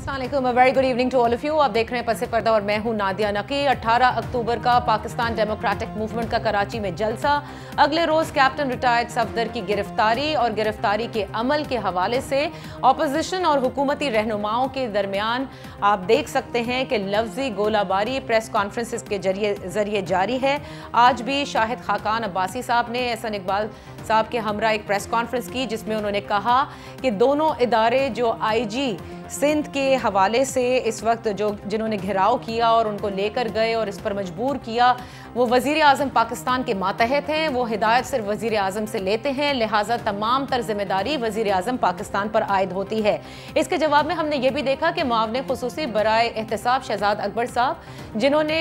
Very good evening to all of you. आप देख रहे हैं पसे पर्दा और मैं हूं नादिया नकी। 18 अक्टूबर का पाकिस्तान डेमोक्रेटिक मूवमेंट का कराची में जलसा। अगले रोज कैप्टन रिटायर्ड सफदर की गिरफ्तारी और गिरफ्तारी के अमल के हवाले से ऑपोजिशन और हुकूमती रहनुमाओं के दरमियान आप देख सकते हैं कि लफ्जी गोलाबारी प्रेस कॉन्फ्रेंस के जरिए जारी है। आज भी शाहिद खाकान अब्बासी साहब ने एहसन इकबाल साहब के हमरा एक प्रेस कॉन्फ्रेंस की जिसमें उन्होंने कहा कि दोनों इदारे जो आईजी सिंध के हवाले से इस वक्त जिन्होंने घिराव किया और उनको लेकर गए और इस पर मजबूर किया, वो वज़ीर आज़म पाकिस्तान के मातहत हैं, वो हिदायत सिर्फ वज़ीर आज़म से लेते हैं, लिहाजा तमाम तर जिम्मेदारी वज़ीर आज़म पाकिस्तान पर आयद होती है। इसके जवाब में हमने ये भी देखा कि मुआवने खुसूसी बराए एहतसाब शहजाद अकबर साहब, जिन्होंने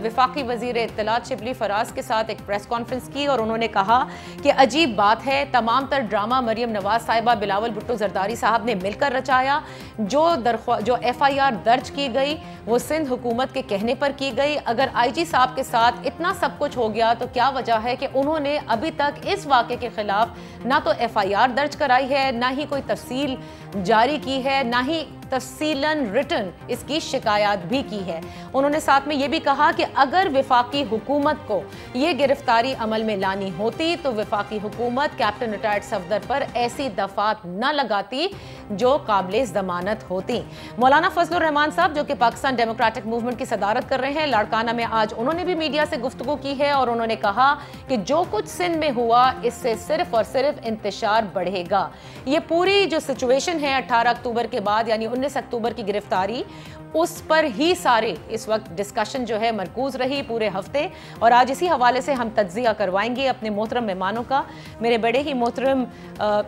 वफाकी वज़ीर इत्तलात शिबली फराज के साथ एक प्रेस कॉन्फ्रेंस की और उन्होंने कहा कि अजीब बात है, तमाम तर ड्रामा मरियम नवाज साहिबा, बिलावल भुट्टो जरदारी साहब ने मिलकर रचाया। जो FIR दर्ज की गई वो सिंध हुकूमत के कहने पर की गई। अगर IG साहब के साथ इतना सब कुछ हो गया तो क्या वजह है कि उन्होंने अभी तक इस वाक़े के खिलाफ ना तो FIR दर्ज कराई है, ना ही कोई तफसील जारी की है, ना ही तफसीलन रिटन इसकी शिकायत भी की है। उन्होंने साथ में ये भी कहा कि अगर वफाकी हुकूमत को ये गिरफ्तारी अमल में लानी होती तो वफाकी हुकूमत कैप्टन रिटायर्ड सफदर पर ऐसी दफात न लगाती जो काबिल जमानत होती। मौलाना फजलुर रहमान साहब जो कि पाकिस्तान डेमोक्रेटिक मूवमेंट की सदारत कर रहे हैं, लाड़काना में आज उन्होंने भी मीडिया से गुफ्तगू की है और उन्होंने कहा कि जो कुछ सिंध में हुआ इससे सिर्फ और सिर्फ इंतशार बढ़ेगा। ये पूरी जो सिचुएशन है 18 अक्टूबर के बाद यानी 19 अक्टूबर की गिरफ्तारी, उस पर ही सारे इस वक्त डिस्कशन जो है मरकूज रही पूरे हफ्ते। और आज इसी हवाले से हम तज्जिया करवाएंगे अपने मोहतरम मेहमानों का। मेरे बड़े ही मोहतरम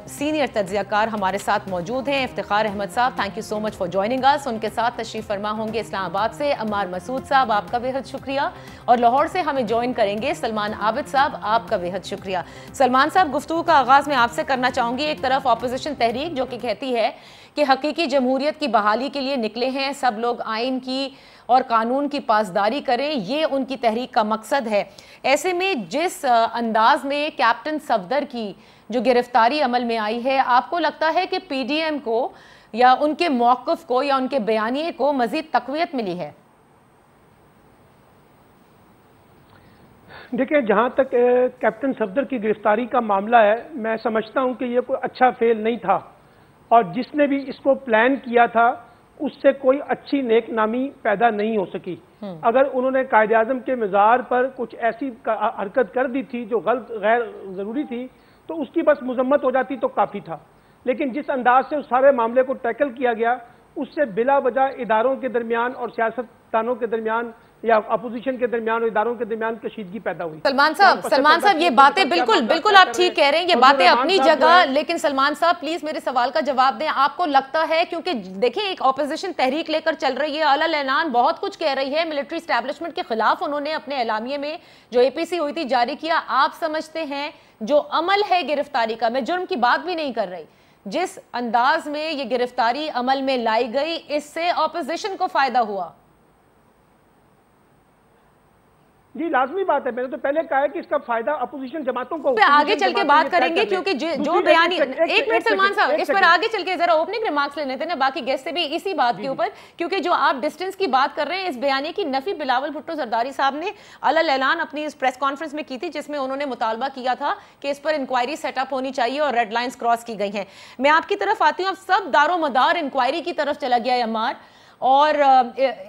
सीनियर तज्जियाकार हमारे साथ मौजूद हैं। इफ्तिखार अहमद साहब, thank you so much for joining us. उनके साथ तशरीफ फरमा होंगे इस्लामाबाद से अम्मार मसूद साहब, आपका बेहद शुक्रिया। और लाहौर से हमें ज्वाइन करेंगे सलमान आबिद साहब, आपका बेहद शुक्रिया। सलमान साहब, गुफ्तगू का आगाज मैं आपसे करना चाहूंगी। एक तरफ अपोजिशन तहरीक जो कि कहती है कि हकीकी जमहूरियत की बहाली के लिए निकले हैं, सब लोग आइन की और कानून की पासदारी करें, ये उनकी तहरीक का मकसद है। ऐसे में जिस अंदाज में कैप्टन सफदर की जो गिरफ्तारी अमल में आई है, आपको लगता है कि PDM को या उनके मौक़िफ़ को या उनके बयानिए को मज़ीद तक़वियत मिली है? देखिए, जहाँ तक कैप्टन सफदर की गिरफ्तारी का मामला है, मैं समझता हूँ कि ये कोई अच्छा फेल नहीं था और जिसने भी इसको प्लान किया था उससे कोई अच्छी नेक नामी पैदा नहीं हो सकी। अगर उन्होंने कायदे आज़म के मज़ार पर कुछ ऐसी हरकत कर दी थी जो गलत गैर ज़रूरी थी तो उसकी बस मजम्मत हो जाती तो काफ़ी था। लेकिन जिस अंदाज से उस सारे मामले को टैकल किया गया उससे बिला वजह इदारों के दरमियान और सियासतदानों के दरमियान या अपोजिशन के दरमियान और इदारों के दरमियान कशीदगी पैदा हुई। सलमान साहब ये बातें बिल्कुल आप ठीक कह रहे हैं, ये बातें अपनी जगह, लेकिन सलमान साहब प्लीज मेरे सवाल का जवाब दें। आपको लगता है, क्योंकि देखिए एक ऑपोजिशन तहरीक लेकर चल रही है, अलल ऐलान बहुत कुछ कह रही है, मिलिट्री एस्टैब्लिशमेंट के खिलाफ उन्होंने अपने एलामिये में जो APC हुई थी जारी किया, आप समझते हैं जो अमल है गिरफ्तारी का, मैं जुर्म की बात भी नहीं कर रही, जिस अंदाज में ये गिरफ्तारी अमल में लाई गई इससे ऑपोजिशन को फायदा हुआ? जी लाजमी बात है, मैंने तो पहले कहा है कि इसका फायदा अपोजिशन जमातों को आगे चल के बात करेंगे, क्योंकि जो बयानी एक मिनट सलमान साहब, इस पर आगे चल के जरा ओपनिंग रिमार्क्स ले लेते हैं बाकी गेस्ट से भी इसी बात के ऊपर, क्योंकि जो आप डिस्टेंस की बात कर रहे हैं, इस बयानी की नफी बिलावल भुट्टो जरदारी साहब ने अलल ऐलान अपनी इस प्रेस कॉन्फ्रेंस में की थी जिसमें उन्होंने मुतालबा किया था कि इस पर इंक्वायरी सेटअप होनी चाहिए और रेड लाइंस क्रॉस की गई हैं। मैं आपकी तरफ आती हूँ, अब सब दारो मदार इंक्वायरी की तरफ चला गया है अम्मार, और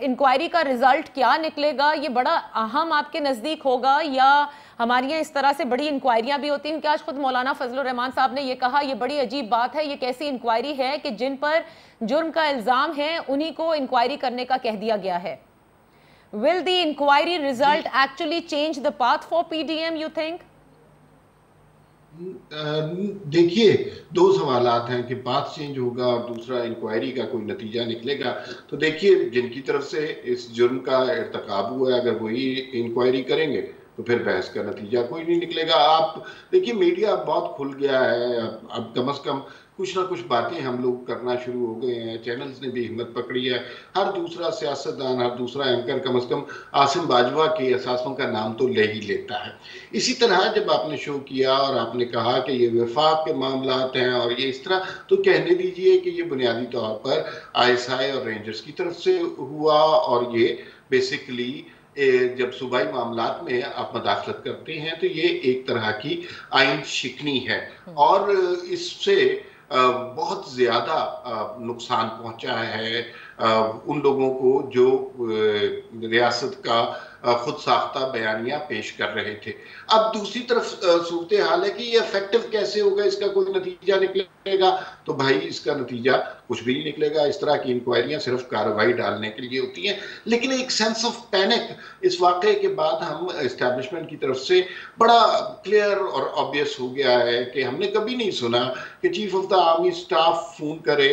इंक्वायरी का रिजल्ट क्या निकलेगा ये बड़ा अहम आपके नज़दीक होगा, या हमारे यहाँ इस तरह से बड़ी इंक्वायरियाँ भी होती हैं कि आज खुद मौलाना फजलुर रहमान साहब ने ये कहा, ये बड़ी अजीब बात है, ये कैसी इंक्वायरी है कि जिन पर जुर्म का इल्ज़ाम है उन्हीं को इंक्वायरी करने का कह दिया गया है। Will the inquiry result actually change the path for PDM, you think? देखिए, दो सवालात हैं कि पाथ चेंज होगा और दूसरा इंक्वायरी का कोई नतीजा निकलेगा। तो देखिए, जिनकी तरफ से इस जुर्म का इर्तकाब हुआ है अगर वही इंक्वायरी करेंगे तो फिर बहस का नतीजा कोई नहीं निकलेगा। आप देखिए, मीडिया बहुत खुल गया है, अब कम से कम कुछ ना कुछ बातें हम लोग करना शुरू हो गए हैं, चैनल्स ने भी हिम्मत पकड़ी है। हर दूसरा सियासतदान, हर दूसरा एंकर कम से कम आसिम बाजवा के असासों का नाम तो ले ही लेता है। इसी तरह जब आपने शो किया और आपने कहा कि ये वफाक के मामलात हैं और ये इस तरह, तो कहने दीजिए कि ये बुनियादी तौर पर ISI और रेंजर्स की तरफ से हुआ और ये बेसिकली जब सूबाई मामलात में आप मदाखलत करते हैं तो ये एक तरह की आइन शिकनी है और इससे बहुत ज्यादा नुकसान पहुंचा है उन लोगों को जो रियासत का खुद साख्ता बयानिया पेश कर रहे थे। अब दूसरी तरफ सूरत हाल है कि ये इफेक्टिव कैसे होगा, इसका कोई नतीजा निकलेगा, तो भाई इसका नतीजा कुछ भी नहीं निकलेगा। इस तरह की इंक्वायरियां सिर्फ कार्रवाई डालने के लिए होती हैं। लेकिन एक सेंस ऑफ पैनिक इस वाकये के बाद हम एस्टैब्लिशमेंट की तरफ से बड़ा क्लियर और ऑब्वियस हो गया है कि हमने कभी नहीं सुना कि chief of the army staff phone करे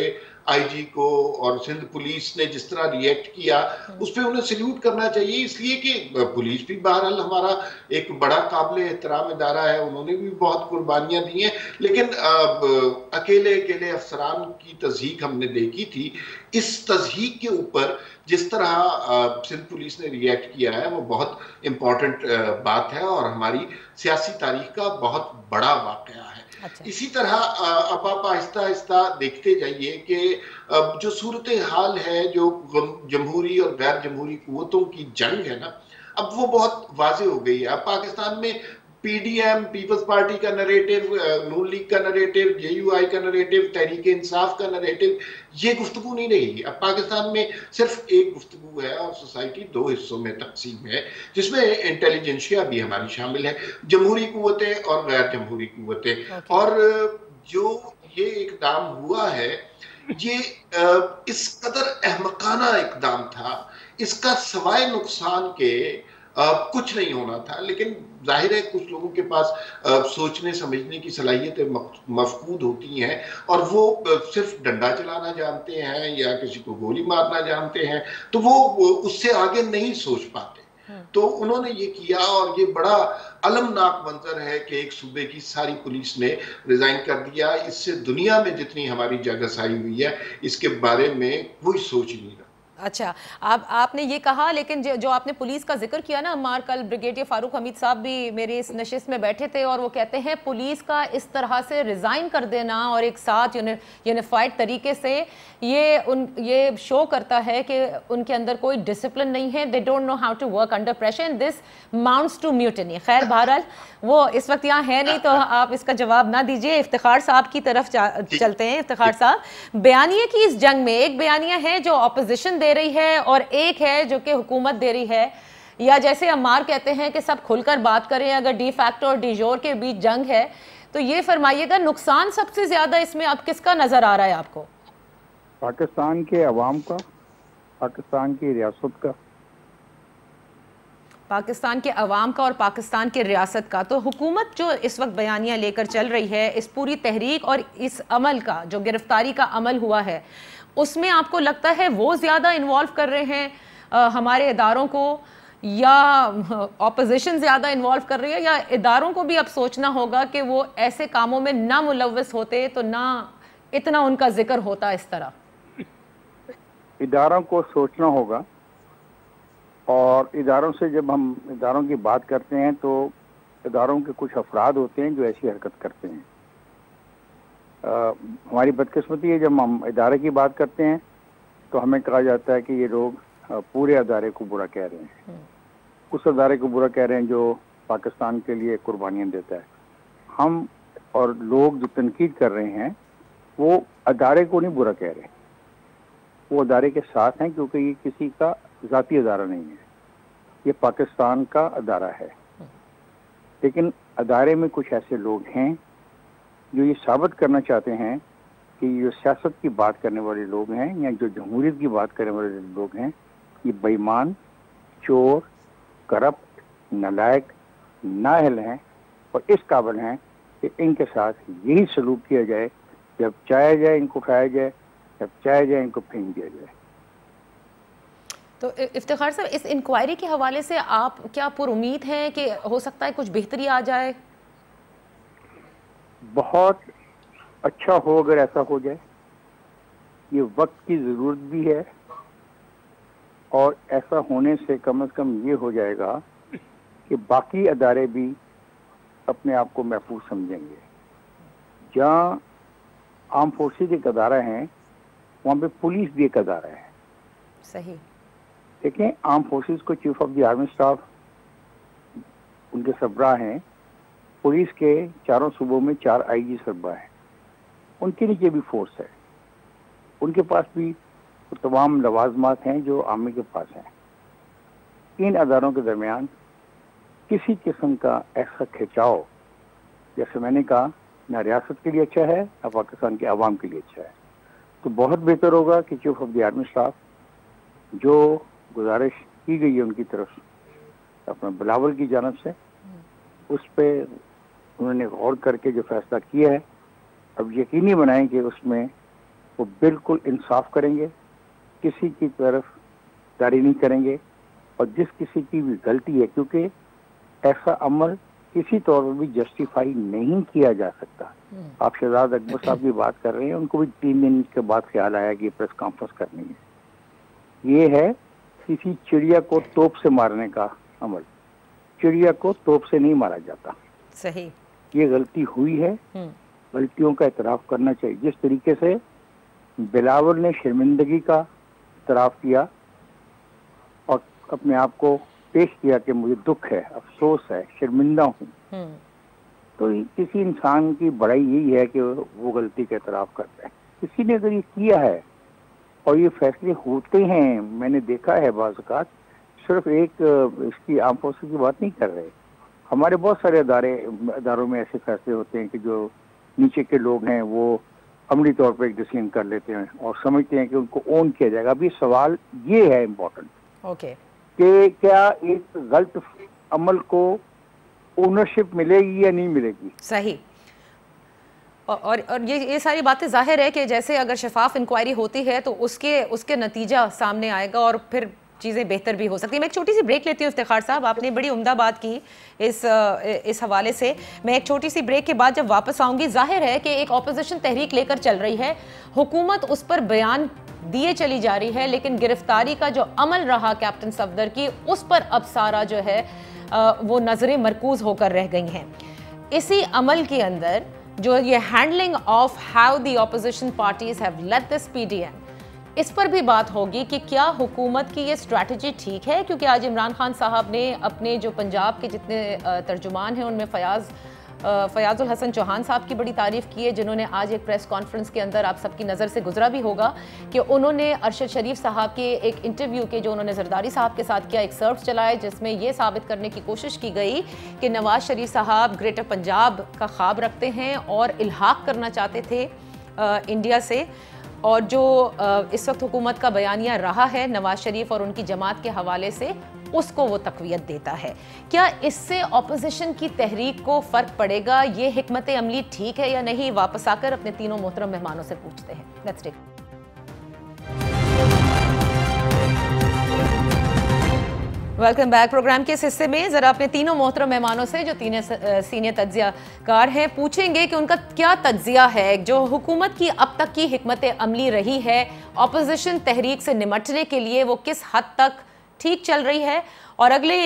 IG को, और सिंध पुलिस ने जिस तरह रिएक्ट किया उस पर उन्हें सल्यूट करना चाहिए, इसलिए कि पुलिस भी बहरहाल हमारा एक बड़ा काबिल एहतराम इदारा है, उन्होंने भी बहुत कुर्बानियां दी हैं। लेकिन अकेले अकेले अफसरान की तज़हीक हमने देखी थी। इस तज़हीक के ऊपर जिस तरह सिंध पुलिस ने रिएक्ट किया है वो बहुत इंपॉर्टेंट बात है और हमारी सियासी तारीख का बहुत बड़ा वाकया है। अच्छा। इसी तरह अब आप आहिस्ता आहिस्ता देखते जाइए कि जो सूरत हाल है, जो जमहूरी और गैर जमहूरी कुव्वतों की जंग है ना, अब वो बहुत वाज़े हो गई है। अब पाकिस्तान में PDM पीपल्स पार्टी का नरेटिव, नून लीग का नरेटिव, JUI का नरेटिव, तहरीक इंसाफ का नरेटिव, ये गुफ्तगू नहीं रही। अब पाकिस्तान में सिर्फ एक गुफ्तगू है और सोसाइटी दो हिस्सों में तकसीम है, जिसमें इंटेलिजेंशिया भी हमारी शामिल है, जमहूरी कुव्वतें और गैर जमहूरी कुव्वतें। और जो ये इकदाम हुआ है ये इस कदर अहमकाना इकदाम था, इसका सवाए नुकसान के कुछ नहीं होना था। लेकिन जाहिर है कुछ लोगों के पास सोचने समझने की सलाहियतें मफकूद होती हैं और वो सिर्फ डंडा चलाना जानते हैं या किसी को गोली मारना जानते हैं, तो वो उससे आगे नहीं सोच पाते। तो उन्होंने ये किया और ये बड़ा अलमनाक मंजर है कि एक सूबे की सारी पुलिस ने रिजाइन कर दिया। इससे दुनिया में जितनी हमारी जगहसाई हुई है इसके बारे में कोई सोच नहीं रहा। अच्छा, आपने ये कहा, लेकिन जो आपने पुलिस का जिक्र किया ना अम्मार, कल ब्रिगेडियर फारूक हमीद साहब भी मेरे इस नशिस्त में बैठे थे और वो कहते हैं पुलिस का इस तरह से रिज़ाइन कर देना और एक साथ यूनिफाइड तरीके से ये शो करता है कि उनके अंदर कोई डिसिप्लिन नहीं है, they don't know how to work under pressure and this mounts to mutiny. खैर बहरहाल वो इस वक्त यहाँ है नहीं तो आप इसका जवाब ना दीजिए, इफ्तिखार साहब की तरफ चलते हैं। इफ्तिखार साहब, बयानिए की इस जंग में एक बयानिया है जो अपोजिशन दे रही है और एक है जो कि हुकूमत दे रही है, या जैसे अम्मार कहते हैं कि सब खुलकर बात करें, अगर डी फैक्टो और डी जोर के बीच जंग है तो ये फरमाइएगा नुकसान सबसे ज्यादा इसमें अब किसका नजर आ रहा है आपको? पाकिस्तान के अवाम का, पाकिस्तान की रियासत का। पाकिस्तान के अवाम का और पाकिस्तान की रियासत का। तो हुकूमत जो इस वक्त बयानियाँ लेकर चल रही है, इस पूरी तहरीक और इस अमल का जो गिरफ्तारी का अमल हुआ है, उसमें आपको लगता है वो ज़्यादा इन्वॉल्व कर रहे हैं हमारे इदारों को, या ऑपोजिशन ज़्यादा इन्वॉल्व कर रही है, या इदारों को भी अब सोचना होगा कि वो ऐसे कामों में ना मुलव्वस होते तो ना इतना उनका जिक्र होता? इस तरह इदारों को सोचना होगा। और इदारों से जब हम इदारों की बात करते हैं तो इदारों के कुछ अफराद होते हैं जो ऐसी हरकत करते हैं। हमारी बदकिस्मती है, जब हम इदारे की बात करते हैं तो हमें कहा जाता है कि ये लोग पूरे अदारे को बुरा कह रहे हैं, उस अदारे को बुरा कह रहे हैं जो पाकिस्तान के लिए कुर्बानियाँ देता है। हम और लोग जो तनकीद कर रहे हैं वो अदारे को नहीं बुरा कह रहे, वो अदारे के साथ हैं, क्योंकि ये किसी का ज़ाती अदारा नहीं है, ये पाकिस्तान का अदारा है। लेकिन अदारे में कुछ ऐसे लोग हैं जो ये साबित करना चाहते हैं कि जो सियासत की बात करने वाले लोग हैं या जो जमहूरियत की बात करने वाले लोग हैं, ये बेईमान, चोर, करप्ट, नालायक, नाअहल हैं और इस काबिल हैं कि इनके साथ यही सलूक किया जाए, जब चाहे जाए इनको खाया जाए, जब चाहे जाए इनको फेंक दिया जाए। तो इफ्तिखार साहब, इस इंक्वायरी के हवाले से आप क्या पुरुमीद हैं कि हो सकता है कुछ बेहतरी आ जाए? बहुत अच्छा हो अगर ऐसा हो जाए। ये वक्त की ज़रूरत भी है और ऐसा होने से कम ये हो जाएगा कि बाकी अदारे भी अपने आप को महफूज समझेंगे। जहाँ आर्म फोर्सेज एक अदारा है, वहाँ पे पुलिस भी एक अदारा है। सही। देखें, आर्म फोर्सेज को chief of the army staff उनके सरबराह हैं। पुलिस के चारों सूबों में 4 आईजी सरबराह हैं। उनके नीचे भी फोर्स है, उनके पास भी तो तमाम लवाजमात हैं जो आर्मी के पास हैं। इन अदारों के दरमियान किसी किस्म का ऐसा खिंचाव, जैसे मैंने कहा, ना रियासत के लिए अच्छा है ना पाकिस्तान के अवाम के लिए अच्छा है। तो बहुत बेहतर होगा कि chief of the army staff जो गुजारिश की गई है उनकी तरफ अपना बिलावल की जानब से, उस पर उन्होंने गौर करके जो फैसला किया है, अब यकीनी बनाएं कि उसमें वो बिल्कुल इंसाफ करेंगे, किसी की तरफ दारी नहीं करेंगे और जिस किसी की भी गलती है, क्योंकि ऐसा अमल किसी तौर पर भी जस्टिफाई नहीं किया जा सकता। आप शहजाद अकबर साहब की बात कर रहे हैं, उनको भी 3 दिन के बाद ख्याल आया कि प्रेस कॉन्फ्रेंस करनी है। ये है किसी चिड़िया को तोप से मारने का अमल। चिड़िया को तोप से नहीं मारा जाता। सही। ये गलती हुई है, गलतियों का इतराफ करना चाहिए। जिस तरीके से बिलावल ने शर्मिंदगी का इतराफ किया और अपने आप को पेश किया कि मुझे दुख है, अफसोस है, शर्मिंदा हूँ, तो किसी इंसान की बड़ाई यही है कि वो गलती का इतराफ करता है। किसी ने अगर ये किया है और ये फैसले होते हैं, मैंने देखा है बाज़ औक़ात, सिर्फ एक इसकी आर्म फोर्सेस की बात नहीं कर रहे, हमारे बहुत सारे अदारों में ऐसे फैसले होते हैं कि जो नीचे के लोग हैं वो अमली तौर पर एक डिसीजन कर लेते हैं और समझते हैं कि उनको ओन किया जाएगा। अभी सवाल ये है इम्पोर्टेंट, ओके, कि क्या एक गलत अमल को ओनरशिप मिलेगी या नहीं मिलेगी। सही। और ये सारी बातें जाहिर है कि जैसे अगर शफाफ इंक्वायरी होती है तो उसके नतीजा सामने आएगा और फिर चीज़ें बेहतर भी हो सकती है। मैं एक छोटी सी ब्रेक लेती हूँ इफ्तिखार साहब, आपने बड़ी उम्दा बात की इस हवाले से। मैं एक छोटी सी ब्रेक के बाद जब वापस आऊँगी, जाहिर है कि एक ऑपोजिशन तहरीक लेकर चल रही है, हुकूमत उस पर बयान दिए चली जा रही है, लेकिन गिरफ्तारी का जो अमल रहा कैप्टन सफदर की, उस पर अब सारा जो है वो नज़रें मरकूज होकर रह गई हैं। इसी अमल के अंदर जो ये handling of how the opposition parties have let this PDM, इस पर भी बात होगी कि क्या हुकूमत की ये स्ट्रैटेजी ठीक है। क्योंकि आज इमरान खान साहब ने अपने जो पंजाब के जितने तर्जुमान हैं उनमें फयाजुल हसन चौहान साहब की बड़ी तारीफ की है, जिन्होंने आज एक प्रेस कॉन्फ्रेंस के अंदर, आप सबकी नज़र से गुजरा भी होगा, कि उन्होंने अरशद शरीफ साहब के एक इंटरव्यू के जो उन्होंने जरदारी साहब के साथ किया, एक सर्च चलाया जिसमें यह साबित करने की कोशिश की गई कि नवाज शरीफ साहब ग्रेटर पंजाब का ख्वाब रखते हैं और इल्हाक करना चाहते थे इंडिया से। और जो इस वक्त हुकूमत का बयानिया रहा है नवाज शरीफ और उनकी जमात के हवाले से, उसको वो तक़वियत देता है। क्या इससे ऑपोजिशन की तहरीक को फ़र्क पड़ेगा? ये हिकमत अमली ठीक है या नहीं? वापस आकर अपने तीनों मोहतरम मेहमानों से पूछते हैं। Let's take. Welcome back. Programme के इस हिस्से में ज़रा अपने तीनों मोहतरम मेहमानों से, जो तीनों सीनियर तज्ज़ियाकार हैं, पूछेंगे कि उनका क्या तज्ज़िया है जो हुकूमत की अब तक की हिकमत अमली रही है, ऑपोजिशन तहरीक से निमटने के लिए वो किस हद तक ठीक चल रही है, और अगले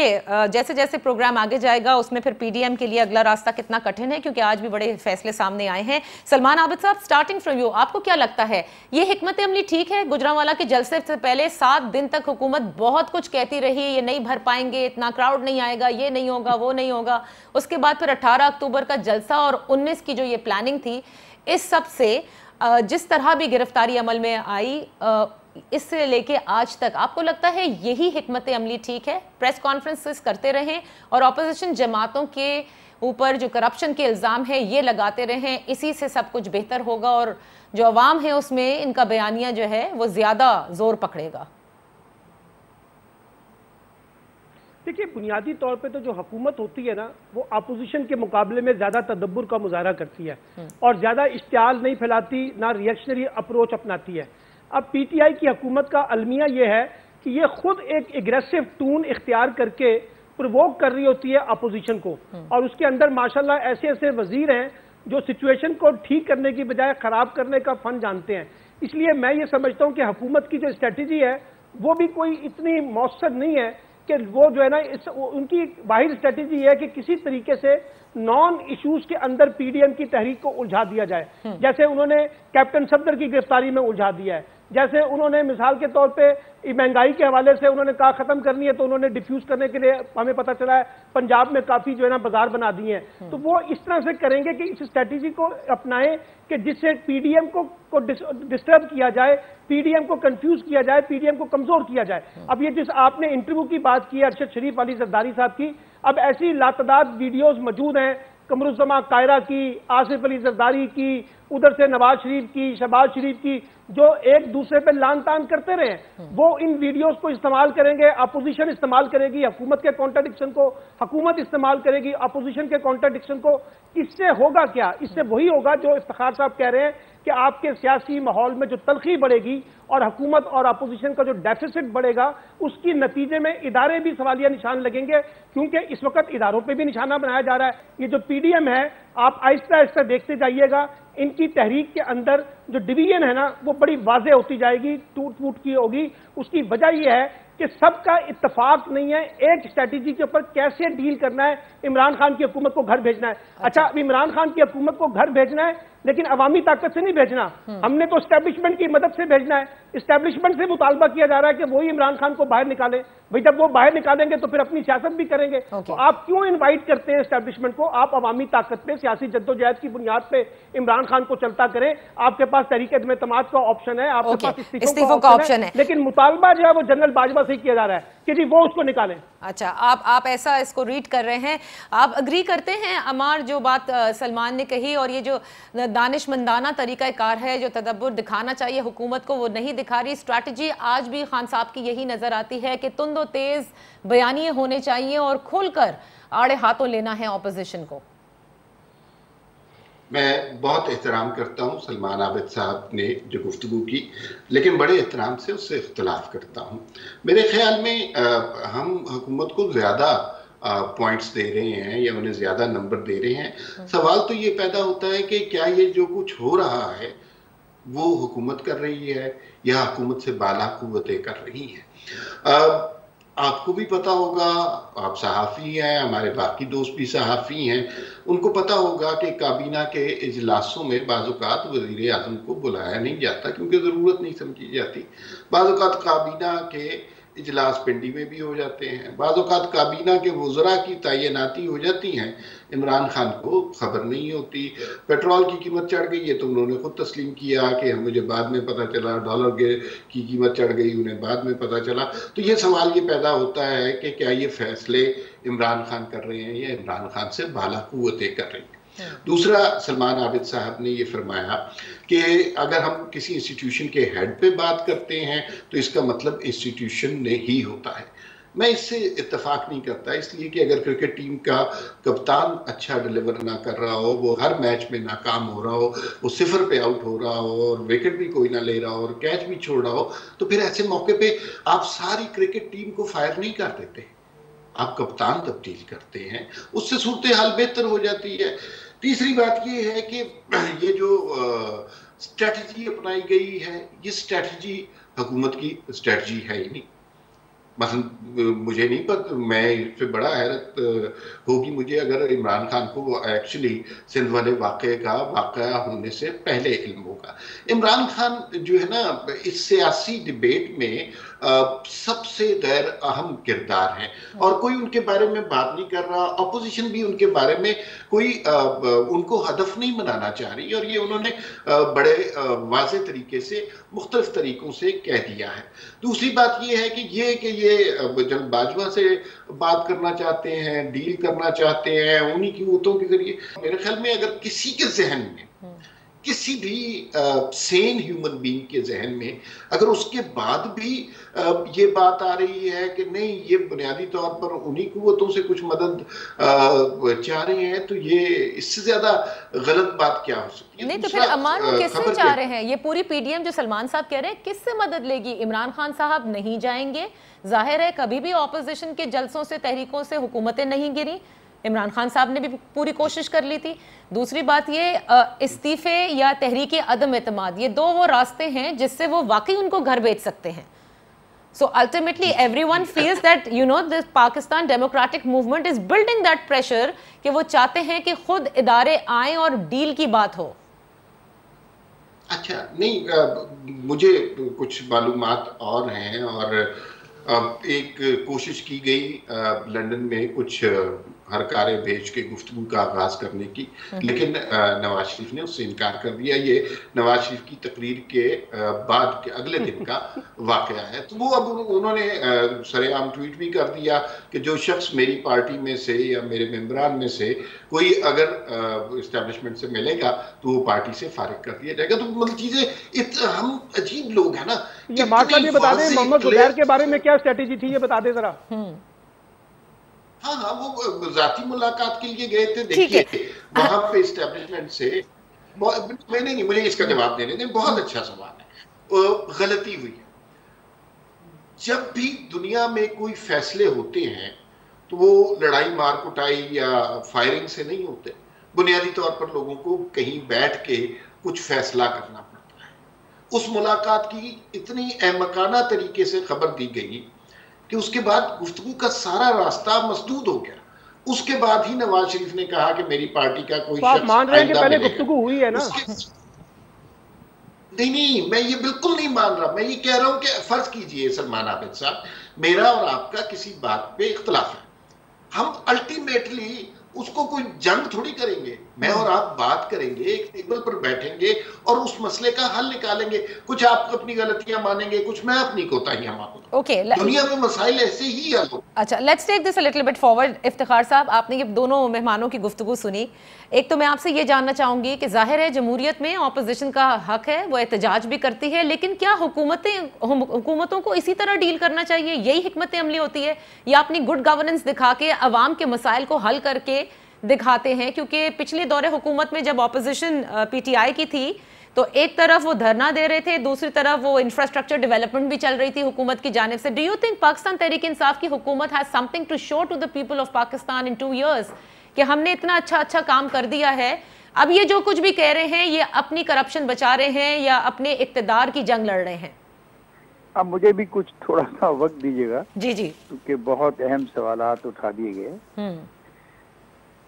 जैसे जैसे प्रोग्राम आगे जाएगा उसमें फिर पीडीएम के लिए अगला रास्ता कितना कठिन है, क्योंकि आज भी बड़े फैसले सामने आए हैं। सलमान आबिद साहब, स्टार्टिंग फ्रॉम यू, आपको क्या लगता है ये हिकमत अमली ठीक है? गुजरांवाला के जलसे से पहले 7 दिन तक हुकूमत बहुत कुछ कहती रही, ये नहीं भर पाएंगे, इतना क्राउड नहीं आएगा, ये नहीं होगा, वो नहीं होगा। उसके बाद फिर 18 अक्टूबर का जलसा और 19 की जो ये प्लानिंग थी, इस सब से जिस तरह भी गिरफ्तारी अमल में आई, इससे लेके आज तक आपको लगता है यही हिकमत अमली ठीक है? प्रेस कॉन्फ्रेंसेस करते रहें और ऑपोजिशन जमातों के ऊपर जो करप्शन के इल्ज़ाम है ये लगाते रहें, इसी से सब कुछ बेहतर होगा और जो अवाम है उसमें इनका बयानिया जो है वो ज़्यादा जोर पकड़ेगा? देखिए, बुनियादी तौर पे तो जो हुकूमत होती है ना, वो अपोजिशन के मुकाबले में ज़्यादा तदब्बुर का मुजाहरा करती है और ज़्यादा इश्तियाल नहीं फैलाती, ना रिएक्शनरी अप्रोच अपनाती है। अब पीटीआई की हुकूमत का अलमिया ये है कि ये खुद एक एग्रेसिव टून इख्तियार करके प्रोवोक कर रही होती है अपोजिशन को, और उसके अंदर माशाल्लाह ऐसे ऐसे वजीर हैं जो सिचुएशन को ठीक करने की बजाय खराब करने का फन जानते हैं। इसलिए मैं ये समझता हूं कि हुकूमत की जो स्ट्रेटजी है वो भी कोई इतनी मौसर नहीं है कि वो जो है ना उनकी वाहिद स्ट्रेटजी है कि किसी तरीके से नॉन इश्यूज के अंदर पीडीएम की तहरीक को उलझा दिया जाए। जैसे उन्होंने कैप्टन सफदर की गिरफ्तारी में उलझा दिया है, जैसे उन्होंने मिसाल के तौर पे महंगाई के हवाले से उन्होंने कहा खत्म करनी है, तो उन्होंने डिफ्यूज करने के लिए हमें पता चला है पंजाब में काफी जो है ना बाजार बना दिए हैं। तो वो इस तरह से करेंगे कि इस स्ट्रेटजी को अपनाएं कि जिससे पीडीएम को डिस्टर्ब किया जाए, पीडीएम को कंफ्यूज किया जाए, पीडीएम को कमजोर किया जाए। अब ये जिस आपने इंटरव्यू की बात की अरशद शरीफ अली जरदारी साहब की, अब ऐसी लातदाद वीडियोस मौजूद हैं कमरुज़्ज़मा कायरा की, आसिफ अली जरदारी की, उधर से नवाज शरीफ की, शहबाज शरीफ की, जो एक दूसरे पे लान तान करते रहे। वो इन वीडियोस को इस्तेमाल करेंगे, अपोजिशन इस्तेमाल करेगी, हुकूमत के कॉन्ट्राडिक्शन को हुकूमत इस्तेमाल करेगी, अपोजिशन के कॉन्ट्राडिक्शन को। इससे होगा क्या? इससे वही होगा जो इफ्तिखार साहब कह रहे हैं कि आपके सियासी माहौल में जो तलखी बढ़ेगी और हुकूमत और अपोजिशन का जो डेफिसिट बढ़ेगा, उसकी नतीजे में इदारे भी सवालिया निशान लगेंगे, क्योंकि इस वक्त इदारों पे भी निशाना बनाया जा रहा है। ये जो पीडीएम है, आप आहिस्ता आहिस्ता देखते जाइएगा, इनकी तहरीक के अंदर जो डिवीजन है ना वो बड़ी वाज़े होती जाएगी, टूट फूट की होगी। उसकी वजह यह है कि सबका इत्तेफाक नहीं है एक स्ट्रैटेजी के ऊपर कैसे डील करना है। इमरान खान की हुकूमत को घर भेजना है, अच्छा अब इमरान खान की हुकूमत को घर भेजना है, लेकिन अवामी ताकत से नहीं भेजना, हमने तो एस्टेब्लिशमेंट की मदद से भेजना है। एस्टेब्लिशमेंट से मुतालबा किया जा रहा है कि वही इमरान खान को बाहर निकाले। भाई जब वो बाहर निकालेंगे तो फिर अपनी सियासत भी करेंगे। तो आप क्यों इनवाइट करते हैं एस्टेब्लिशमेंट को? आप अवामी ताकत पे, सियासी जद्दोजहद की बुनियाद पे इमरान खान को चलता करें। आपके पास तहरीक-ए-इत्तेमाद का ऑप्शन है, आपके पास इस्तीफों का ऑप्शन है, लेकिन मुतालबा जो है वो जनरल बाजवा से किया जा रहा है कि जी वो उसको निकालें। अच्छा, आप ऐसा इसको रीड कर रहे हैं, आप अग्री करते हैं अमार जो बात सलमान ने कही, और ये जो दानिशमंदाना तरीक़ाकार है जो तदब्बुर दिखाना चाहिए हुकूमत को वो नहीं दिखा रही। स्ट्रैटेजी आज भी खान साहब की यही नजर आती है कि तुंद और तेज बयानिए होने चाहिए और खुलकर आड़े हाथों लेना है ऑपोजिशन को। मैं बहुत एहतराम करता हूँ सलमान आबिद साहब ने जो गुफ्तगू की, लेकिन बड़े एहतराम से उससे इख्तलाफ करता हूँ। मेरे ख्याल में हम हुकूमत को ज़्यादा पॉइंट्स दे रहे हैं या उन्हें ज़्यादा नंबर दे रहे हैं। सवाल तो ये पैदा होता है कि क्या ये जो कुछ हो रहा है वो हुकूमत कर रही है या हुकूमत से बाला कुव्वतें कर रही हैं। आपको भी पता होगा, आप सहाफ़ी हैं, हमारे बाकी दोस्त भी सहाफ़ी हैं, उनको पता होगा कि काबीना के इजलासों में बाज़-औक़ात वज़ीर आज़म को बुलाया नहीं जाता क्योंकि ज़रूरत नहीं समझी जाती। बाज़-औक़ात काबीना के इजलास पिंडी में भी हो जाते हैं, बाज़-औक़ात काबीना के वज़रा की तैनाती हो जाती हैं, इमरान खान को खबर नहीं होती। पेट्रोल की कीमत चढ़ गई है तो उन्होंने खुद तस्लीम किया कि मुझे बाद में पता चला, डॉलर की कीमत चढ़ गई उन्हें बाद में पता चला। तो ये सवाल ये पैदा होता है कि क्या ये फैसले इमरान खान कर रहे हैं या इमरान खान से बाला कुव्वतें कर रही हैं। दूसरा, सलमान आबिद साहब ने ये फरमाया कि अगर हम किसी इंस्टीट्यूशन के हेड पे बात करते हैं तो इसका मतलब इंस्टीट्यूशन ने ही होता है। मैं इससे इत्तेफाक नहीं करता, इसलिए कि अगर क्रिकेट टीम का कप्तान अच्छा डिलीवर ना कर रहा हो, वो हर मैच में नाकाम हो रहा हो, वो सिफर पे आउट हो रहा हो और विकेट भी कोई ना ले रहा हो और कैच भी छोड़ रहा हो, तो फिर ऐसे मौके पे आप सारी क्रिकेट टीम को फायर नहीं कर देते, आप कप्तान तब्दील करते हैं, उससे सूरत हाल बेहतर हो जाती है। तीसरी बात ये है कि ये जो स्ट्रेटजी अपनाई गई है, ये स्ट्रेटजी हुकूमत की स्ट्रेटजी है ही नहीं। मसलन मुझे नहीं पता, मैं इस पर बड़ा हैरत होगी मुझे अगर इमरान खान को एक्चुअली सिंध वाले वाक़या होने से पहले इल्म होगा। इमरान खान जो है ना इस सियासी डिबेट में सबसे गैर अहम किरदार हैं और कोई उनके बारे में बात नहीं कर रहा, अपोजिशन भी उनके बारे में कोई उनको हदफ नहीं बनाना चाह रही, और ये उन्होंने बड़े वाज़े तरीके से मुख्तलिफ तरीकों से कह दिया है। दूसरी बात ये है कि ये जब बाजवा से बात करना चाहते हैं, डील करना चाहते हैं उन्हीं की क़ुव्वतों के जरिए, मेरे ख्याल में अगर किसी के जहन में, किसी भी सेन ह्यूमन बीइंग के जहन में अगर उसके बाद भी ये बात आ रही है कि नहीं ये बुनियादी तौर पर उन्हीं क़ुव्वतों से कुछ मदद चाह रहे हैं, तो ये इससे ज्यादा गलत बात क्या हो सकती है? नहीं तो फिर अमान वो किससे चाह रहे हैं? ये पूरी पीडीएम जो सलमान साहब कह रहे हैं किससे मदद लेगी? इमरान खान साहब नहीं जाएंगे, जाहिर है कभी भी ऑपोजिशन के जलसों से, तहरीकों से हुकूमतें नहीं गिरी, इमरान खान साहब ने भी पूरी कोशिश कर ली थी। दूसरी बात ये इस्तीफे या तहरीक अदम एतमाद, ये दो वो रास्ते हैं जिससे वो वाकई उनको घर भेज सकते हैं। So ultimately everyone feels that the Pakistan Democratic Movement is building that pressure कि वो चाहते हैं कि खुद इदारे आए और डील की बात हो। अच्छा नहीं, मुझे कुछ मालूमात और हैं, और एक कोशिश की गई लंदन में कुछ हरकारे भेज के गुफ्तगू का आगाज करने की, लेकिन नवाज शरीफ ने उससे इनकार कर दिया। ये नवाज शरीफ की तकरीर के बाद के अगले दिन का वाकया है। तो वो अब उन्होंने सरेआम ट्वीट भी कर दिया कि जो शख्स मेरी पार्टी में से या मेरे मेंबरान में से कोई अगर इस्टेब्लिशमेंट से मिलेगा तो वो पार्टी से फारिग कर दिया जाएगा। तो मतलब चीजें हम अजीब लोग हैं ना। ये बता दें मोहम्मद गुलैर के बारे में क्या स्ट्रेटेजी थी, ये बता दें जरा। हाँ, वो जाती मुलाकात के लिए गए थे। देखिए वहां पे इस्टेब्लिशमेंट से नहीं, मुझे इसका जवाब देने दें। बहुत अच्छा सवाल है। गलती हुई है। जब भी दुनिया में कोई फैसले होते हैं तो वो लड़ाई मार कुटाई या फायरिंग से नहीं होते। बुनियादी तौर पर लोगों को कहीं बैठ के कुछ फैसला करना पड़ता है। उस मुलाकात की इतनी अहमकाना तरीके से खबर दी गई कि उसके बाद गुफ्तगू का सारा रास्ता मसदूद हो गया। उसके बाद ही नवाज शरीफ ने कहा कि मेरी पार्टी का कोई शख्स, आप मान रहे हैं कि पहले गुफ्तगू हुई है ना? नहीं, मैं ये बिल्कुल नहीं मान रहा। मैं ये कह रहा हूं कि फर्ज कीजिए सलमान आबिद साहब, मेरा और आपका किसी बात पे इख्तलाफ है, हम अल्टीमेटली उसको कोई जंग थोड़ी करेंगे। मैं और आप बात करेंगे, एक टेबल पर बैठेंगे और उस मसले का हल निकालेंगे। कुछ आप अपनी गलतियां मानेंगे, कुछ मैं अपनी कोताहियां मानूंगा। दुनिया में मसाइल ऐसे ही हल हो। अच्छा, let's take this a little bit forward. Iftikhar साहब, आपने ये दोनों मेहमानों की गुफ्तगू सुनी। एक तो मैं आपसे ये जानना चाहूंगी कि जाहिर है जमहूरियत में ऑपोजिशन का हक है, वो एहतजाज भी करती है, लेकिन क्या हुकूमतों को इसी तरह डील करना चाहिए? यही हिकमत अमली होती है या अपनी गुड गवर्नेंस दिखा के अवाम के मसाइल को हल करके दिखाते हैं? क्योंकि पिछले दौरे हुकूमत में जब ऑपोजिशन पीटीआई की थी तो एक तरफ वो धरना दे रहे थे, दूसरी तरफ वो इंफ्रास्ट्रक्चर डेवलपमेंट भी चल रही थी हुकूमत की जानिब से। Do you think Pakistan Tehreek Insaf की हुकूमत has something to show to the people of Pakistan in 2 years कि हमने इतना अच्छा काम कर दिया है, अब ये जो कुछ भी कह रहे हैं ये अपनी करप्शन बचा रहे हैं या अपने इक्तदार की जंग लड़ रहे हैं? अब मुझे भी कुछ थोड़ा सा वक्त दीजिएगा। जी, क्योंकि बहुत अहम सवालात उठा दिए गए।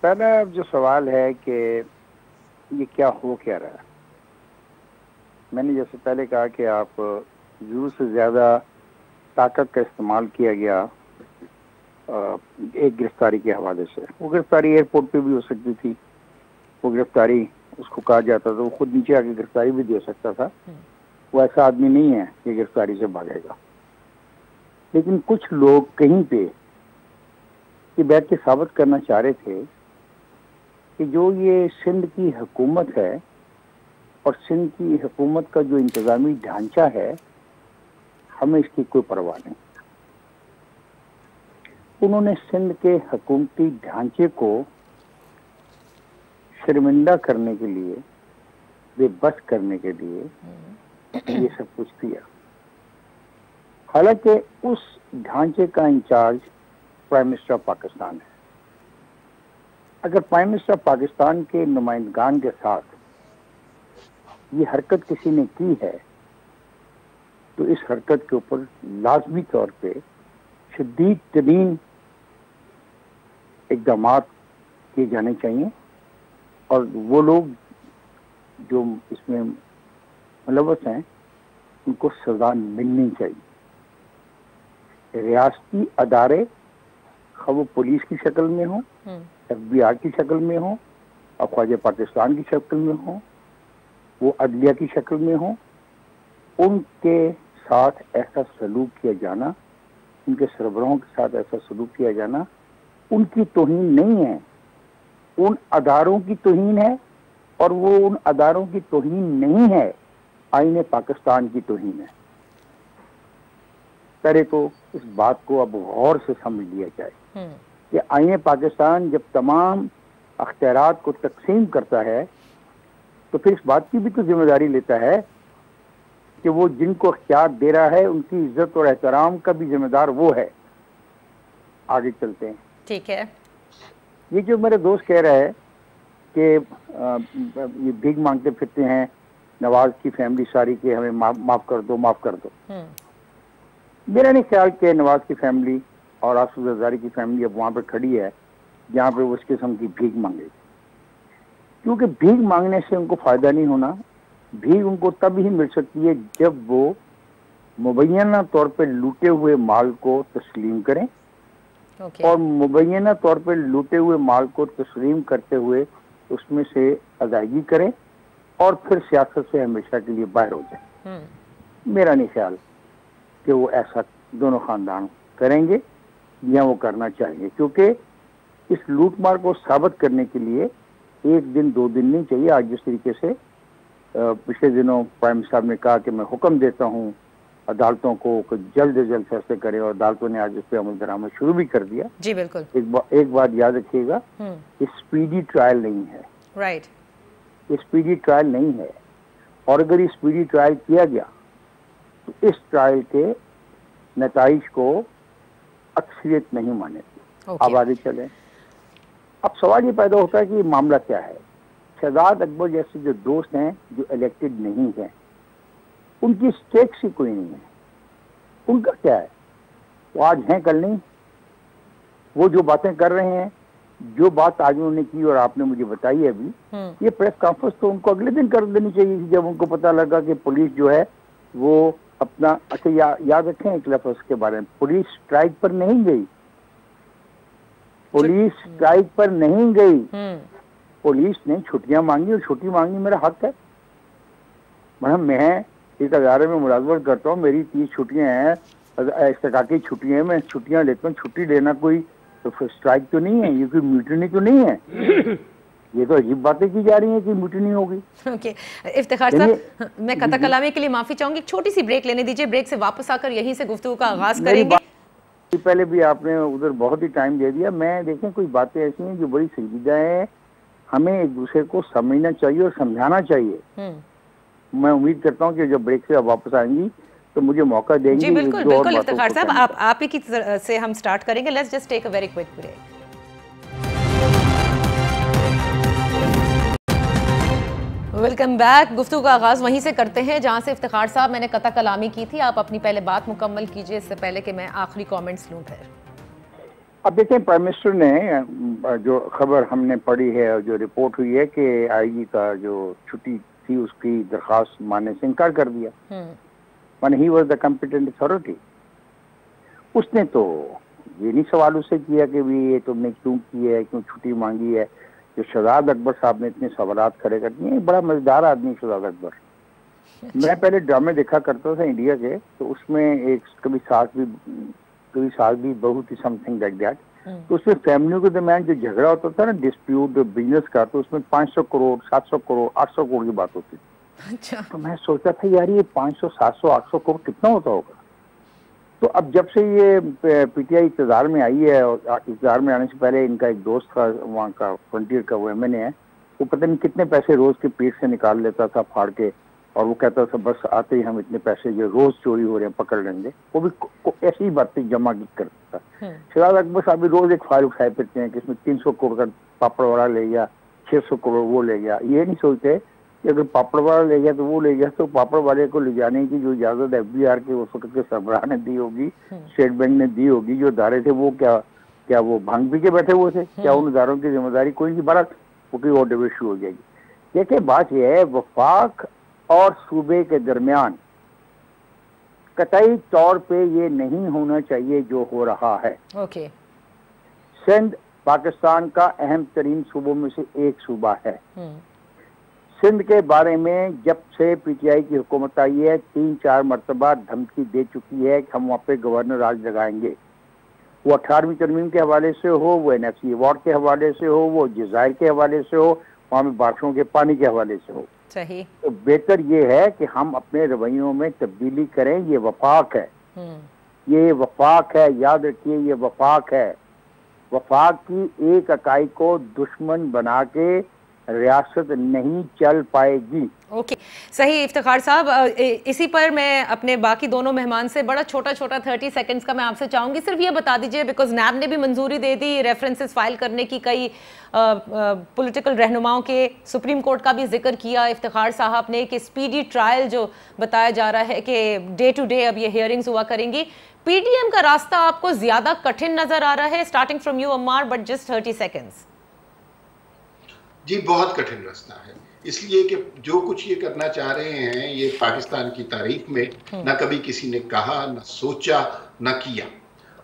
पहला जो सवाल है कि ये क्या रहा है। मैंने जैसे पहले कहा कि आप जरूरत से ज़्यादा ताकत का इस्तेमाल किया गया एक गिरफ्तारी के हवाले से। वो गिरफ्तारी एयरपोर्ट पे भी हो सकती थी, वो गिरफ्तारी उसको कहा जाता था, वो खुद नीचे आके गिरफ्तारी भी दे सकता था। वो ऐसा आदमी नहीं है कि गिरफ्तारी से भागेगा। लेकिन कुछ लोग कहीं पे ये बैठ के साबित करना चाह रहे थे कि जो ये सिंध की हुकूमत है और सिंध की हुकूमत का जो इंतज़ामी ढांचा है, हमें इसकी कोई परवाह नहीं। उन्होंने सिंध के हुकूमती ढांचे को शर्मिंदा करने के लिए, बेबस करने के लिए ये सब कुछ किया। हालांकि उस ढांचे का incharge prime minister of Pakistan है। अगर प्राइम मिनिस्टर ऑफ पाकिस्तान के नुमाइंदगान के साथ ये हरकत किसी ने की है तो इस हरकत के ऊपर लाजमी तौर पे शदीद तरीन इक़दाम किए जाने चाहिए और वो लोग जो इसमें मुलव्वस हैं उनको सजा मिलनी चाहिए। रियासती अदारे खा वो पुलिस की शक्ल में हो, FBI की शक्ल में हो, ख्वाजा पाकिस्तान की शक्ल में हो, वो अदलिया की शक्ल में हो, उनके साथ ऐसा सलूक किया जाना, उनके सरबराहों के साथ ऐसा सलूक किया जाना उनकी तौहीन नहीं है, उन अदारों की तौहीन है। और वो उन अदारों की तौहीन नहीं है, आईने पाकिस्तान की तौहीन है। पहले तो इस बात को अब गौर से समझ लिया जाए कि आईने पाकिस्तान जब तमाम अख्तियारात को तकसीम करता है तो फिर इस बात की भी तो जिम्मेदारी लेता है कि वो जिनको अख्तियार दे रहा है उनकी इज्जत और एहतराम का भी जिम्मेदार वो है। आगे चलते हैं। ठीक है, ये जो मेरा दोस्त कह रहा है कि ये भीख मांगते फिरते हैं नवाज की फैमिली सारी के हमें माफ कर दो, माफ कर दो। मेरा नहीं ख्याल कि नवाज की फैमिली और आसिफ जरदारी की फैमिली अब वहां पर खड़ी है जहां पे वो इस किस्म की भीख मांगे, क्योंकि भीख मांगने से उनको फायदा नहीं होना। भीख उनको तब ही मिल सकती है जब वो मुबैना तौर पे लूटे हुए माल को तस्लीम करें और मुबैना तौर पे लूटे हुए माल को तस्लीम करते हुए उसमें से अदायगी करें और फिर सियासत से हमेशा के लिए बाहर हो जाए। मेरा नहीं ख्याल कि वो ऐसा दोनों खानदान करेंगे या वो करना चाहेंगे, क्योंकि इस लूटमार को साबित करने के लिए 1 दिन 2 दिन नहीं चाहिए। आज जिस तरीके से पिछले दिनों प्राइम मिनिस्टर साहब ने कहा कि मैं हुक्म देता हूँ अदालतों को कि जल्द से जल्द फैसले करें, और अदालतों ने आज इस पर अमल दरामद शुरू भी कर दिया। जी बिल्कुल। एक बात याद रखिएगा, स्पीडी ट्रायल नहीं है। राइट, स्पीडी ट्रायल नहीं है, और अगर ये स्पीडी ट्रायल किया गया तो इस ट्रायल के नताइज को अक्सरियत नहीं मानेगी। अब आगे चले। अब सवाल ये पैदा होता है कि मामला क्या है। शहजाद अकबर जैसे जो दोस्त हैं जो इलेक्टेड नहीं हैं, उनकी स्टेक्स ही कोई नहीं है। उनका क्या है, वो आज हैं कल नहीं। वो जो बातें कर रहे हैं, जो बात आज उन्होंने की और आपने मुझे बताई है अभी, ये प्रेस कॉन्फ्रेंस तो उनको अगले दिन कर देनी चाहिए थी, जब उनको पता लगा कि पुलिस जो है वो अपना अच्छा याद रखें एक लफ्ज़ के बारे में, पुलिस स्ट्राइक पर नहीं गई। पुलिस स्ट्राइक पर नहीं गई, पुलिस ने छुट्टियां मांगी, और छुट्टी मांगनी मेरा हक है। मतलब मैं एक अदारे में मुलाजमत करता हूँ, मेरी 30 छुट्टियां हैं, इस्तेकाकी छुट्टियां हैं, मैं छुट्टियां लेता हूँ। छुट्टी लेना कोई तो स्ट्राइक तो नहीं है, ये कोई म्यूटिनी तो नहीं है। ये तो अजीब बातें की जा रही हैं कि म्यूटिनी होगी। ओके इफ्तिखार साहब, मैं कथा कलामी के लिए माफी चाहूंगी, छोटी सी ब्रेक लेने दीजिए। ब्रेक से वापस आकर यहीं से गुफ्तगू का आगाज करेंगे। पहले भी आपने उधर बहुत ही टाइम दे दिया। मैं देखें कोई बातें ऐसी हैं जो बड़ी संजीदा है, हमें एक दूसरे को समझना चाहिए और समझाना चाहिए। मैं उम्मीद करता हूँ कि जब ब्रेक से आप वापस आएंगी तो मुझे मौका देंगे। जी बिल्कुल बिल्कुल इफ्तिखार साहब, आप ही की से हम स्टार्ट करेंगे। Let's just take a very quick break. Welcome back. गुफ्तगू का आगाज वहीं से करते हैं जहां से इफ्तिखार साहब मैंने कथा कलामी की थी। आप अपनी पहले बात मुकम्मल कीजिए, इससे पहले कि मैं आखिरी कमेंट्स लूं फिर। अब देखें, प्राइम मिनिस्टर ने जो खबर हमने पढ़ी है और जो रिपोर्ट हुई है कि आईजी का जो छुट्टी थी उसकी दरखास्त मानने से इनकार कर दिया। माने he was the competent authority. उसने तो ये नहीं सवाल उससे किया कि भी ये तुमने क्यों की है, क्यों छुट्टी मांगी है। जो शहजाद अकबर साहब ने इतने सवालात खड़े कर दिए, बड़ा मजेदार आदमी शहजाद अकबर। मैं पहले ड्रामे देखा करता था इंडिया के, तो उसमें एक कभी सास भी बहुत ही समथिंग लाइक दैट। तो उसमें फैमिलियों के दरमियान जो झगड़ा होता था ना, डिस्प्यूट बिजनेस का, तो उसमें 500 करोड़ 700 करोड़ 800 करोड़ की बात होती थी। अच्छा। तो मैं सोचता था यार ये 500 700 800 करोड़ कितना होता होगा। तो अब जब से ये पीटीआई इक़्तिदार में आई है, और इक़्तिदार में आने से पहले इनका एक दोस्त था वहाँ का फ्रंटियर का, वो MNA है, वो पता नहीं कितने पैसे रोज के पेट से निकाल लेता था फाड़ के, और वो कहता था बस आते ही हम इतने पैसे जो रोज चोरी हो रहे हैं पकड़ लेंगे। वो भी ऐसी ही बातें जमा करता था। शहजाद अकबर साहब भी रोज एक फाइल उठाए फिरते हैं कि इसमें 300 करोड़ का पापड़ वाला ले गया, 600 करोड़ वो ले गया। ये नहीं सोचते कि अगर पापड़ वाला ले गया तो वो ले गया, तो पापड़ वाले को ले जाने की जो इजाजत FBR के उस वक्त के सरबराह ने दी होगी, स्टेट बैंक ने दी होगी, जो इदारे थे वो क्या वो भांग पी के बैठे हुए थे क्या? उन इदारों की जिम्मेदारी कोई नहीं, बारात वो कोई और डिबेट शुरू हो जाएगी। देखिए बात यह है, वफाक और सूबे के दरमियान कतई तौर पे ये नहीं होना चाहिए जो हो रहा है। ओके। सिंध पाकिस्तान का अहम तरीन सूबों में से एक सूबा है। सिंध के बारे में जब से PTI की हुकूमत आई है 3-4 मरतबा धमकी दे चुकी है कि हम वहाँ पे गवर्नर राज लगाएंगे। वो 18वीं तरमीम के हवाले से हो, वो NFC अवार्ड के हवाले से हो, वो जज़ायर के हवाले से हो, वहाँ में बारिशों के पानी के हवाले से हो। सही। तो बेहतर ये है कि हम अपने रवैयों में तब्दीली करें। ये वफाक है, ये वफाक है, याद रखिए ये वफाक है। वफाक की एक इकाई को दुश्मन बना के रियासत नहीं चल पाएगी। ओके सही इफ्तिखार साहब, इसी पर मैं अपने बाकी दोनों मेहमान से बड़ा छोटा 30 सेकंड्स का मैं आपसे चाहूंगी, सिर्फ ये बता दीजिए बिकॉज नैब ने भी मंजूरी दे दी रेफरेंसेस फाइल करने की, कई पॉलिटिकल रहनुमाओं के सुप्रीम कोर्ट का भी जिक्र किया इफ्तिखार साहब ने कि स्पीडी ट्रायल जो बताया जा रहा है कि डे टू डे अब ये हियरिंग्स हुआ करेंगी। पीडीएम का रास्ता आपको ज्यादा कठिन नजर आ रहा है? Starting from you Ammar, but just 30 seconds. जी बहुत कठिन रास्ता है, इसलिए कि जो कुछ ये करना चाह रहे हैं ये पाकिस्तान की तारीख में ना कभी किसी ने कहा, ना सोचा, ना किया।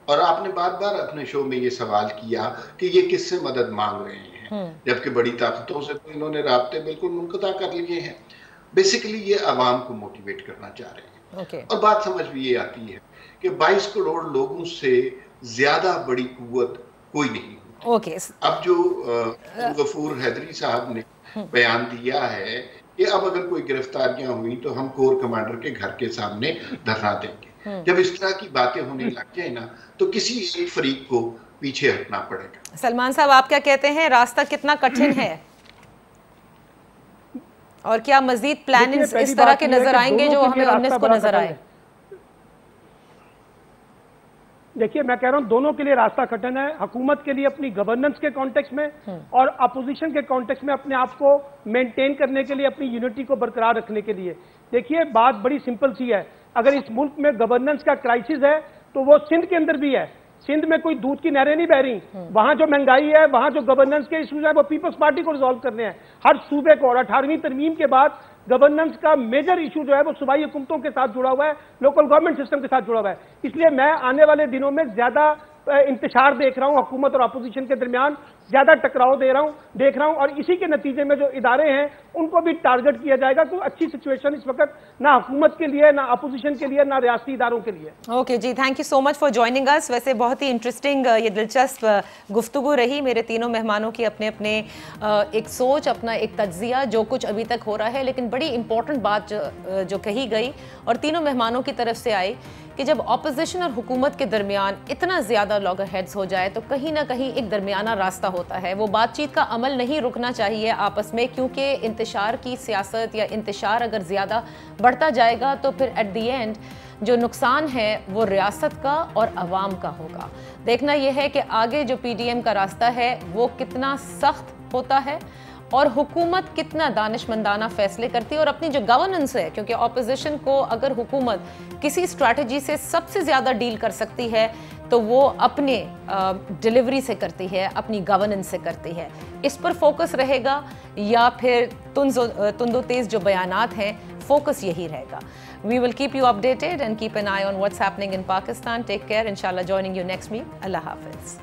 और आपने बार बार अपने शो में ये सवाल किया कि ये किससे मदद मांग रहे हैं, जबकि बड़ी ताकतों से तो इन्होंने राब्ते बिल्कुल मुनक़ता कर लिए हैं। बेसिकली ये आवाम को मोटिवेट करना चाह रहे हैं। और बात समझ भी ये आती है कि 22 करोड़ लोगों से ज्यादा बड़ी कुव्वत कोई नहीं। अब जो गफूर हैदरी साहब ने बयान दिया है कि अब अगर कोई गिरफ्तारियां हुई तो हम कोर कमांडर के घर के सामने धरना देंगे। जब इस तरह की बातें होने लग जाए ना तो किसी एक फरीक को पीछे हटना पड़ेगा। सलमान साहब आप क्या कहते हैं, रास्ता कितना कठिन है और क्या मजीद प्लानिंग्स इस तरह के नजर आएंगे जो हमें 19 को नजर आए? देखिए मैं कह रहा हूं दोनों के लिए रास्ता कठिन है। हुकूमत के लिए अपनी गवर्नेंस के कॉन्टेक्स्ट में और अपोजिशन के कॉन्टेक्स्ट में अपने आप को मेंटेन करने के लिए, अपनी यूनिटी को बरकरार रखने के लिए। देखिए बात बड़ी सिंपल सी है, अगर इस मुल्क में गवर्नेंस का क्राइसिस है तो वो सिंध के अंदर भी है। सिंध में कोई दूध की नहरें नहीं बह रही, वहां जो महंगाई है, वहां जो गवर्नेंस के इश्यूज है वो पीपल्स पार्टी को रिजॉल्व करने हैं हर सूबे को। और 18वीं तरमीम के बाद गवर्नेंस का मेजर इशू जो है वो सूबाई हुकूमतों के साथ जुड़ा हुआ है, लोकल गवर्नमेंट सिस्टम के साथ जुड़ा हुआ है। इसलिए मैं आने वाले दिनों में ज्यादा इंतशार देख रहा हूं, हुकूमत और अपोजिशन के दरमियान ज्यादा टकराव देख रहा हूं और इसी के नतीजे में जो इदारे हैं उनको भी टारगेट किया जाएगा। कोई अच्छी सिचुएशन इस वक्त ना हुकूमत के लिए, ना अपोजिशन के लिए, ना रियासती इदारों के लिए। ओके जी, thank you so much for joining us. वैसे बहुत ही इंटरेस्टिंग ये दिलचस्प गुफ्तगू रही। मेरे तीनों मेहमानों की अपने अपने एक सोच, अपना एक तज्जिया जो कुछ अभी तक हो रहा है, लेकिन बड़ी इंपॉर्टेंट बात जो कही गई और तीनों मेहमानों की तरफ से आई कि जब ऑपोजिशन और हुकूमत के दरमियान इतना ज़्यादा लॉगर हेड्स हो जाए तो कहीं ना कहीं एक दरमियाना रास्ता होता है। वो बातचीत का अमल नहीं रुकना चाहिए आपस में, क्योंकि इंतशार की सियासत या इंतशार अगर ज़्यादा बढ़ता जाएगा तो फिर एट दी एंड जो नुकसान है वो रियासत का और अवाम का होगा। देखना यह है कि आगे जो PDM का रास्ता है वो कितना सख्त होता है और हुकूमत कितना दानिशमंदाना फैसले करती है और अपनी जो गवर्नेंस है, क्योंकि ऑपोजिशन को अगर हुकूमत किसी स्ट्रैटेजी से सबसे ज़्यादा डील कर सकती है तो वो अपने डिलीवरी से करती है, अपनी गवर्नेंस से करती है। इस पर फोकस रहेगा या फिर तुंदो तेज़ जो बयानात हैं, फोकस यही रहेगा। We will keep you updated and keep an eye on what's happening in Pakistan. Take care. Inshallah joining you next week. Allah Hafiz.